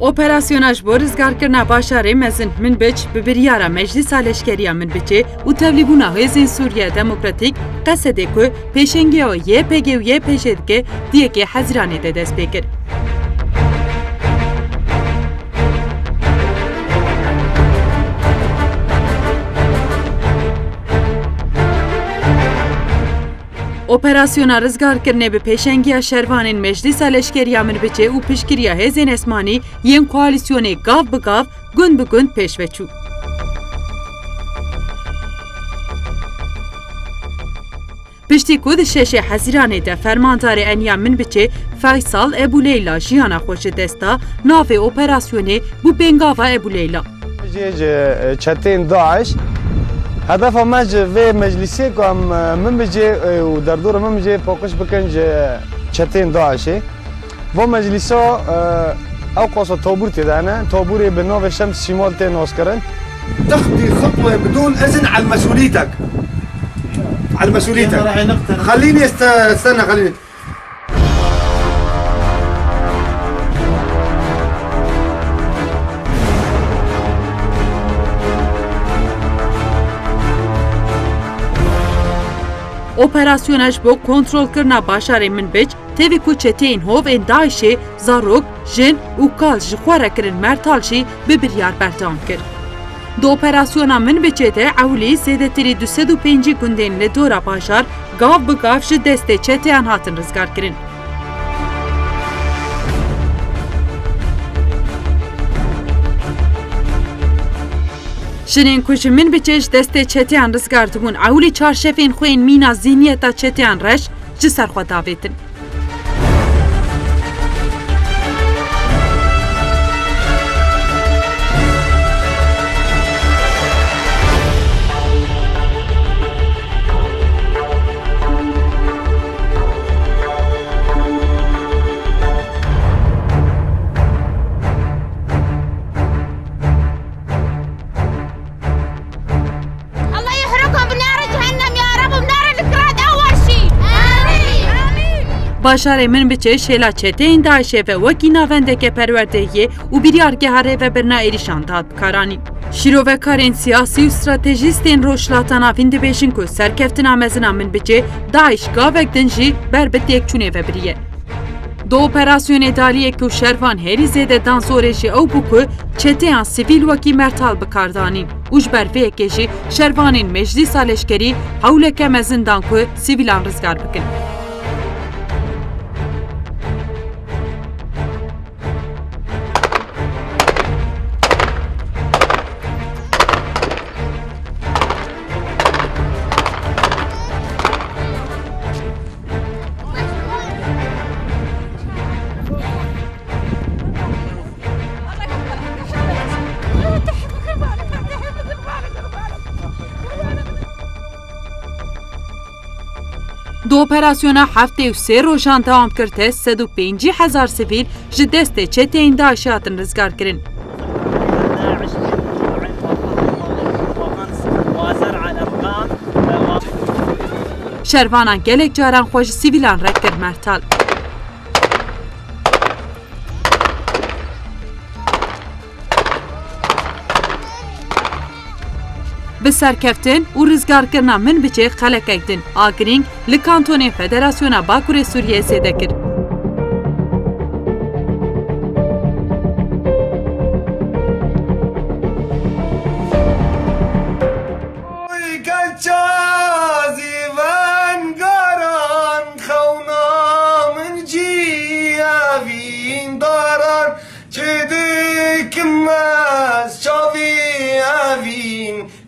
Operasyonaj bo rizgarkirina başarê mezin min biç bi biryara Meclîsa Leşkeriya min biçê û tevlîbûna Hêzên Sûriya Demokratîk qesedê ku pêşengiya YPG û YPJ dike diyekê Heziranê de dest pê kir. Operasyona rizgarkirinê bi pêşengiya şervanên Meclîsa Leşkeriya min biçê û piştgiriya hêzên esmanî yên koalîsyonê gav bi gav gund bi gund pêş ve çû. Piştî ku di şeşê Hezîranê de fermandarê Eniya min biçê Feysal Ebuleyla jiyana xwe ji dest da navê operasyonê bû pêngava Ebuleyla. Çetên Daeş هدف ما في مجلسي كم من بيجي ودردور من بيجي فوقش بكنج çetên Daişê bu meclisa ew qasa tabûr têdane taborê bi navê Şems Şîmal tên naskirin تخطي خطوة بدون إذن على مسؤوليتك على مسؤوليتك خليني استنى خليني Operasyonaj bo kontrolkirina başarê min biç tevî ku çeteyên hovên Daişê zarok, jin û kal ji xwe re kirin mertal jî bi biryar berdam kir. Di operasyona min biçê de ewlî zêdetirî 205 gundên li dora bajar gav bi gav ji destê çeteyan hatin rizgarkirin. Jinên ku ji min biçê ji destê çeteyan rizgar dibûn ewlî çarşefên xwe yên mîna zîniyeta çeteyan reş ji ser xwe davêtin. Başarê min biçê şêla çeteyên Daişê ve wekî navendeke perwerdehiyê û biryargeha rêvebirina êrîşan dat bikaranîn. Şîrovekarên siyasî û stratejîstên rojhilata navîn dibêjin ku serkeftina mezina min biçê Daîş gavek din jî ber bi têkçûnê vebiriye. Di operasyonê daliyek ku şervan herî zêde dansorê jî ew bû ku çeteyan sivîl wekî mertal bikardanîn û ji ber vê yekê jî şervanên Meclîsa Leşkerî hewleke mezin dan ku sivîlan rizgar bikin. Di operasyona heftê û sê rojan dewam kir te 150,000 sivîl ji destê çeteyên Daişê hatin rizgarkirin. Şervanan gelek caran xwe ji sivîlan re kir mertal. Bi serkeftin û rizgarkirina min biçê xelekek din a girîng li kantonên Federasyona Bakurê Sûriyê zêde kir.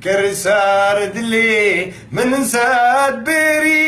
كرسار دلي من ساد بري